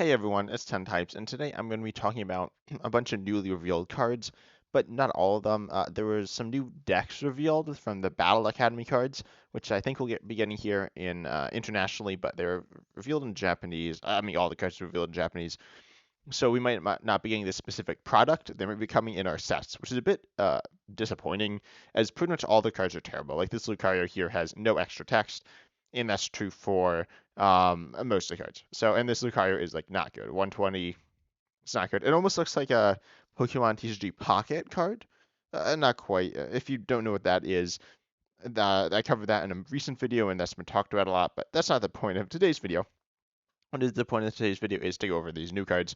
Hey everyone, it's 10 Types, and today I'm going to be talking about a bunch of newly revealed cards, but not all of them. There was some new decks revealed from the Battle Academy cards, which I think we'll be getting here in internationally, but they're revealed in Japanese. I mean, all the cards are revealed in Japanese, so we might not be getting this specific product. They might be coming in our sets, which is a bit disappointing, as pretty much all the cards are terrible. Like this Lucario here has no extra text, and that's true for most of the cards. So, and this Lucario is like not good. 120, it's not good. It almost looks like a Pokemon TCG Pocket card. Not quite. If you don't know what that is, I covered that in a recent video, and that's been talked about a lot. But that's not the point of today's video. What is the point of today's video is to go over these new cards.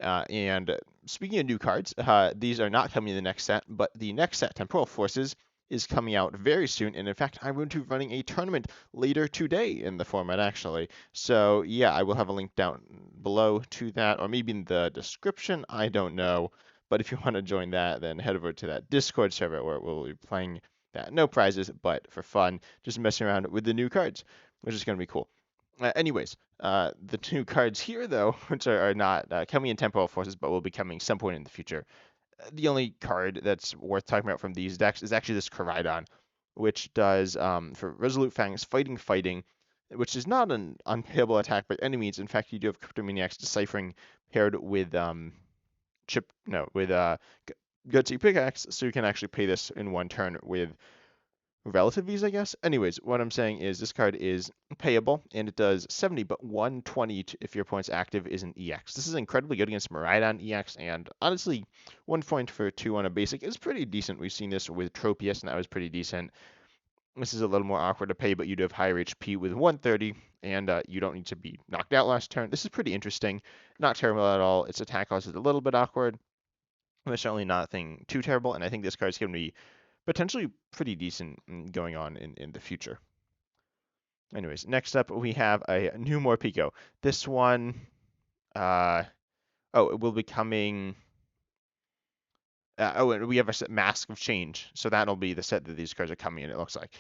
And speaking of new cards, these are not coming in the next set, but the next set, Temporal Forces, is coming out very soon. And in fact, I'm going to be running a tournament later today in the format, actually. So yeah, I will have a link down below to that, or maybe in the description. I don't know. But if you want to join that, then head over to that Discord server where we'll be playing that. No prizes, but for fun, just messing around with the new cards, which is going to be cool. The two cards here, though, which are not coming in Temporal Forces, but will be coming some point in the future. The only card that's worth talking about from these decks is actually this Koraidon, which does, for Resolute Fangs, Fighting, which is not an unpayable attack by any means. In fact, you do have Cryptomaniac's Deciphering paired with Gutsy Pickaxe, so you can actually play this in one turn with relative ease, I guess. Anyways, what I'm saying is this card is payable and it does 70, but 120 if your opponent's active is an EX. This is incredibly good against Miraidon EX, and honestly, 1 point for 2 on a basic is pretty decent. We've seen this with Tropius, and that was pretty decent. This is a little more awkward to pay, but you do have higher HP with 130, and you don't need to be knocked out last turn. This is pretty interesting. Not terrible at all. Its attack cost is a little bit awkward, but certainly nothing too terrible, and I think this card is going to be potentially pretty decent going on in the future. Anyways, next up we have a new Pico. This one, uh, it will be coming. And we have a set Mask of Change, so that'll be the set that these cards are coming in. It looks like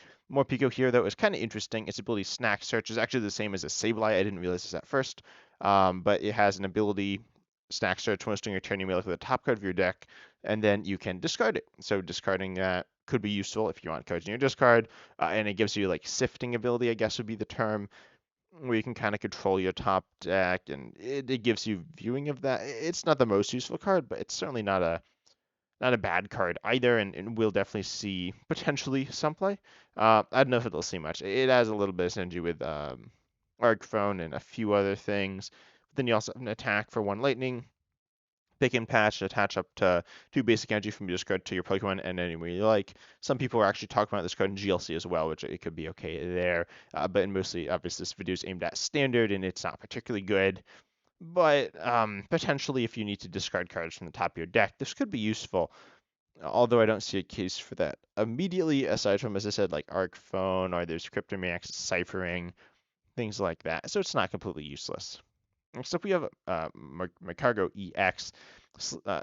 Pico here though is kind of interesting. Its ability Snack Search is actually the same as a Sableye. I didn't realize this at first, but it has an ability Snack Search. Once during your turn, you may look at the top card of your deck, and then you can discard it. So discarding that could be useful if you want cards in your discard, and it gives you like sifting ability, I guess would be the term, where you can kind of control your top deck, and it gives you viewing of that. It's not the most useful card, but it's certainly not a bad card either, and we'll definitely see potentially some play. I don't know if it'll see much. It has a little bit of synergy with Arc Phone and a few other things. But then you also have an attack for 1 lightning. Pick and patch, attach up to 2 basic energy from your discard to your Pokemon, and anywhere you like. Some people are actually talking about this card in GLC as well, which it could be okay there. But mostly, obviously, this video is aimed at standard, and it's not particularly good. But potentially, if you need to discard cards from the top of your deck, this could be useful. Although I don't see a case for that immediately, aside from, as I said, like Arc Phone, or there's Cryptomaniac's Deciphering, things like that. So it's not completely useless. Next up, we have Magcargo EX. Uh,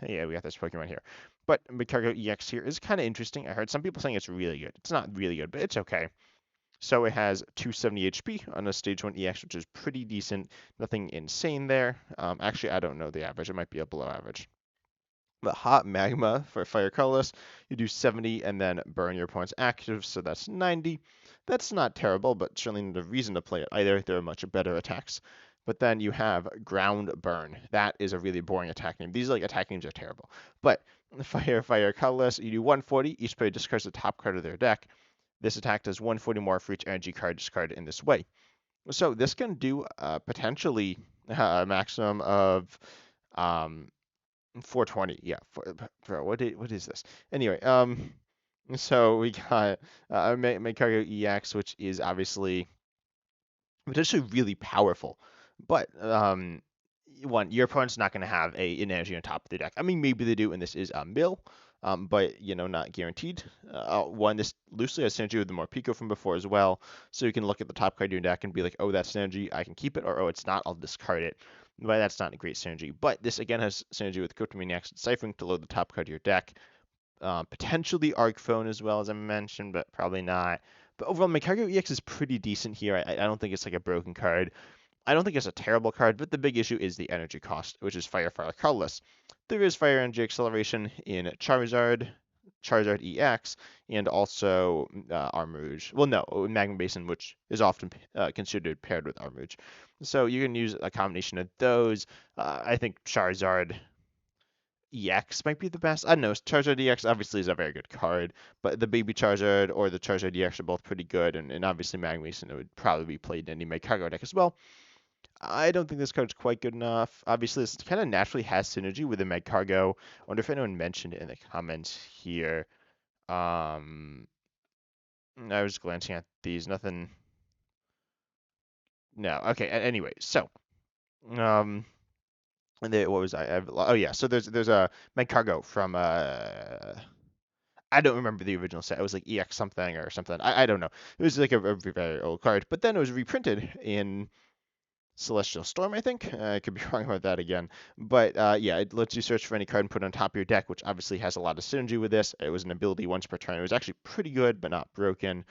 yeah, we got this Pokemon here. But Magcargo EX here is kind of interesting. I heard some people saying it's really good. It's not really good, but it's okay. So it has 270 HP on a Stage 1 EX, which is pretty decent. Nothing insane there. Actually, I don't know the average. It might be a below average. But Hot Magma for Fire Colorless, you do 70 and then burn your opponent's active, so that's 90. That's not terrible, but certainly not a reason to play it either. There are much better attacks. But then you have Ground Burn. That is a really boring attack name. These attack names are terrible. But Fire Colorless, you do 140. Each player discards the top card of their deck. This attack does 140 more for each energy card discarded in this way. So this can do potentially a maximum of 420. Yeah, what is this? Anyway, so we got Magcargo EX, which is obviously potentially really powerful, but your opponent's not going to have an energy on top of the deck. I mean, maybe they do, and this is a mill, but not guaranteed. This loosely has synergy with the Pico from before as well, so you can look at the top card of your deck and be like, oh, that's synergy, I can keep it, or oh, it's not, I'll discard it. But that's not a great synergy. But this again has synergy with Cryptomaniac's Deciphering to load the top card of your deck. Potentially Arc Phone as well, as I mentioned, but probably not. But overall, Magcargo EX is pretty decent here. I don't think it's like a broken card. I don't think it's a terrible card, but the big issue is the energy cost, which is fire colorless. There is fire energy acceleration in Charizard, Charizard EX, and also Armouge. Well, no, Magma Basin, which is often considered paired with Armouge. So you can use a combination of those. I think Charizard EX might be the best. I don't know. Charizard EX obviously is a very good card, but the Baby Charizard or the Charizard EX are both pretty good, and obviously Magma Basin would probably be played in any Magcargo deck as well. I don't think this card's quite good enough. Obviously, this kind of naturally has synergy with the Magcargo. I wonder if anyone mentioned it in the comments here. Um, I was glancing at these. Nothing. No. Okay. Anyway, so um, what was oh yeah. So there's a Magcargo from I don't remember the original set. It was like EX something or something. I don't know. It was like a very old card, but then it was reprinted in Celestial Storm, I think. I could be wrong about that again. But yeah, it lets you search for any card and put it on top of your deck, which obviously has a lot of synergy with this. It was an ability once per turn. It was actually pretty good, but not broken.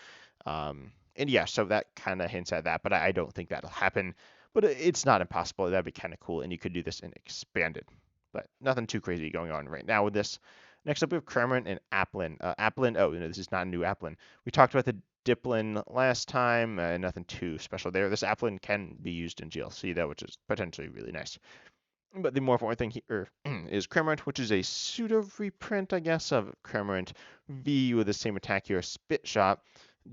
And yeah, so that kind of hints at that, but I don't think that'll happen. But it's not impossible. That'd be kind of cool, and you could do this in expanded. But nothing too crazy going on right now with this. Next up, we have Cramorant and Applin. Applin, oh, no, this is not a new Applin. We talked about the Diplin last time. Nothing too special there. This Applin can be used in GLC though, which is potentially really nice. But the more important thing here is Cramorant, which is a pseudo reprint, I guess, of Cramorant V with the same attack here, Spit Shot.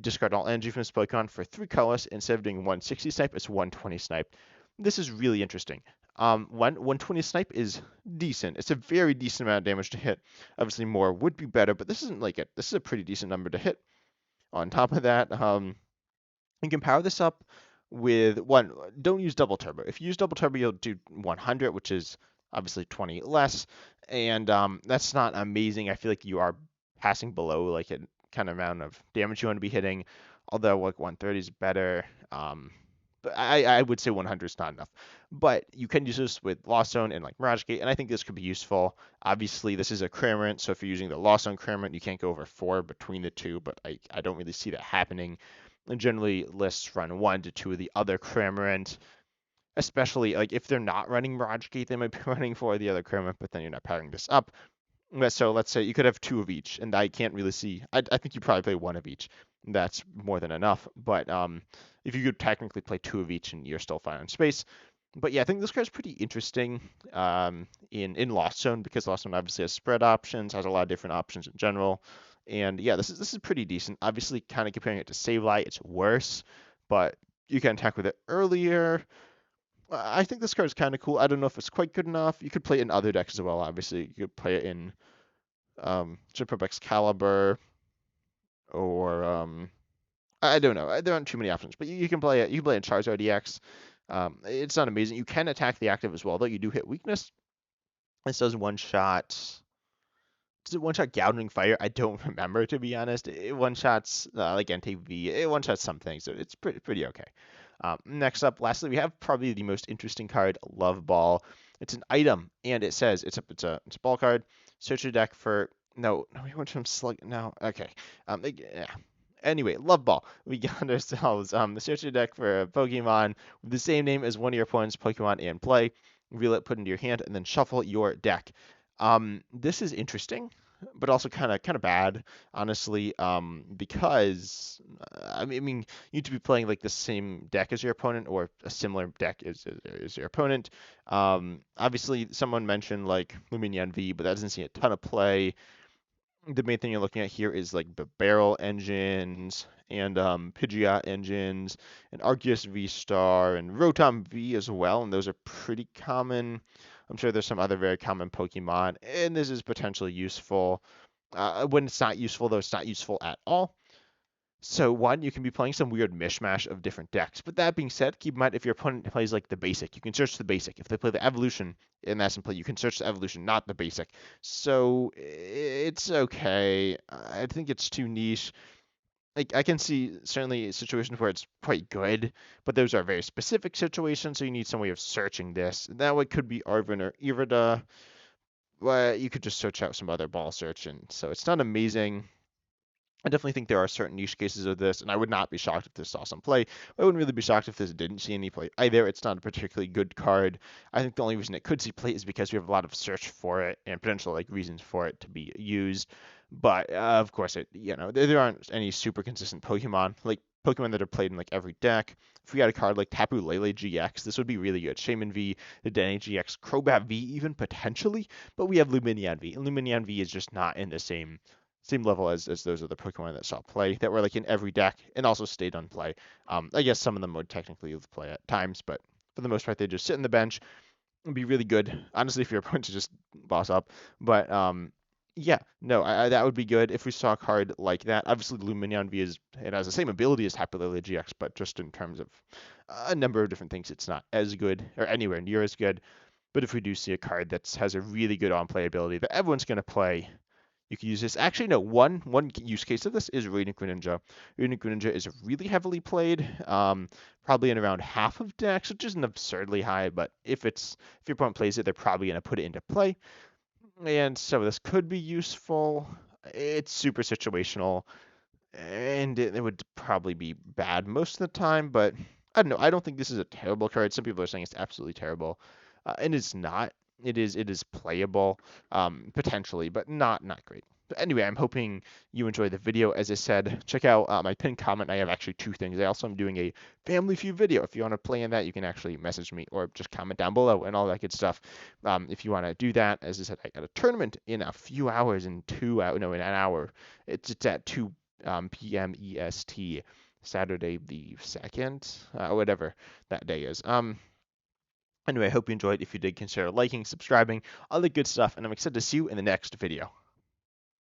Discard all energy from this Pokemon for 3 colors. Instead of doing 160 snipe, it's 120 snipe. This is really interesting. 120 snipe is decent. It's a very decent amount of damage to hit. Obviously, more would be better, but this isn't like it. This is a pretty decent number to hit. On top of that, you can power this up with one. Don't use double turbo. If you use double turbo, you'll do 100, which is obviously 20 less, and that's not amazing. I feel like you are passing below like a kind of amount of damage you want to be hitting. Although like 130 is better. But I would say 100 is not enough. But you can use this with Lost Zone and like Mirage Gate, and I think this could be useful. Obviously, this is a Cramorant, so if you're using the Lost Zone Cramorant, you can't go over 4 between the two, but I don't really see that happening. And generally, lists run 1 to 2 of the other Cramorant, especially like if they're not running Mirage Gate, they might be running 4 of the other Cramorant, but then you're not powering this up. So let's say you could have 2 of each, and I can't really see. I think you probably play 1 of each. That's more than enough. But if you could technically play 2 of each, and you're still fine on space. But yeah, I think this card's pretty interesting in Lost Zone because Lost Zone obviously has spread options, has a lot of different options in general. And yeah, this is pretty decent. Obviously, kind of comparing it to Sableye, it's worse, but you can attack with it earlier. I think this card is kind of cool. I don't know if it's quite good enough. You could play it in other decks as well. Obviously, you could play it in Chip Excalibur or I don't know. There aren't too many options, but you can play it. You can play it in Charizard EX. It's not amazing. You can attack the active as well, though. You do hit weakness. This does one shot. Does it one shot Gouting Fire? I don't remember, to be honest. It one shots like NTV. It one shots some things, so it's pretty okay. Next up, lastly, we have probably the most interesting card, Love Ball. It's an item, and it says it's a ball card. Search your deck for no, we went from slug. No, okay. Yeah. Anyway, Love Ball. We got ourselves the search your deck for a Pokemon with the same name as one of your opponent's Pokemon in play. Reveal it, put it into your hand, and then shuffle your deck. This is interesting, but also kind of bad, honestly, because I mean, you need to be playing like the same deck as your opponent or a similar deck as your opponent. Obviously, someone mentioned like Lumineon V, but that doesn't see a ton of play. The main thing you're looking at here is like the barrel engines and Pidgeot engines and Arceus V Star and Rotom V as well, and those are pretty common. I'm sure there's some other very common Pokemon, and this is potentially useful. When it's not useful, though, it's not useful at all. So one, you can be playing some weird mishmash of different decks. But that being said, keep in mind if your opponent plays like the basic, you can search the basic. If they play the evolution in that's in play, you can search the evolution, not the basic. So it's okay. I think it's too niche. Like I can see certainly situations where it's quite good, but those are very specific situations, so you need some way of searching this. That way could be Arvin or Irida. But you could just search out some other ball search, and so it's not amazing. I definitely think there are certain use cases of this, and I would not be shocked if this saw some play. I wouldn't really be shocked if this didn't see any play either. It's not a particularly good card. I think the only reason it could see play is because we have a lot of search for it and potential like reasons for it to be used. But of course, there aren't any super consistent Pokemon like Pokemon that are played in like every deck. If we got a card like Tapu Lele GX, this would be really good. Shaman V, the Denny GX, Crobat V, even potentially. But we have Lumineon V, and Lumineon V is just not in the same level as those other Pokemon that saw play that were like in every deck and also stayed on play. I guess some of them would technically play at times, but for the most part, they just sit in the bench and be really good. Honestly, if you're opponent to just boss up, but yeah, no, that would be good if we saw a card like that. Obviously, Lumineon V it has the same ability as Tapu Lele GX, but just in terms of a number of different things, it's not as good or anywhere near as good. But if we do see a card that has a really good on play ability that everyone's going to play, you can use this. Actually, no. One use case of this is Radiant Greninja. Radiant Greninja is really heavily played, probably in around half of decks, which isn't absurdly high. But if your opponent plays it, they're probably going to put it into play. And so this could be useful. It's super situational, and it would probably be bad most of the time. But I don't know. I don't think this is a terrible card. Some people are saying it's absolutely terrible, and it's not. It is playable, potentially, but not great. But anyway, I'm hoping you enjoy the video. As I said, check out my pinned comment. I have actually two things. I also am doing a Family Feud video. If you want to play in that, you can actually message me or just comment down below and all that good stuff. If you want to do that, as I said, I got a tournament in a few hours, in 2 hours, no, in an hour. It's at 2 p.m. EST, Saturday the 2nd, whatever that day is. Anyway, I hope you enjoyed. If you did, consider liking, subscribing, all the good stuff, and I'm excited to see you in the next video.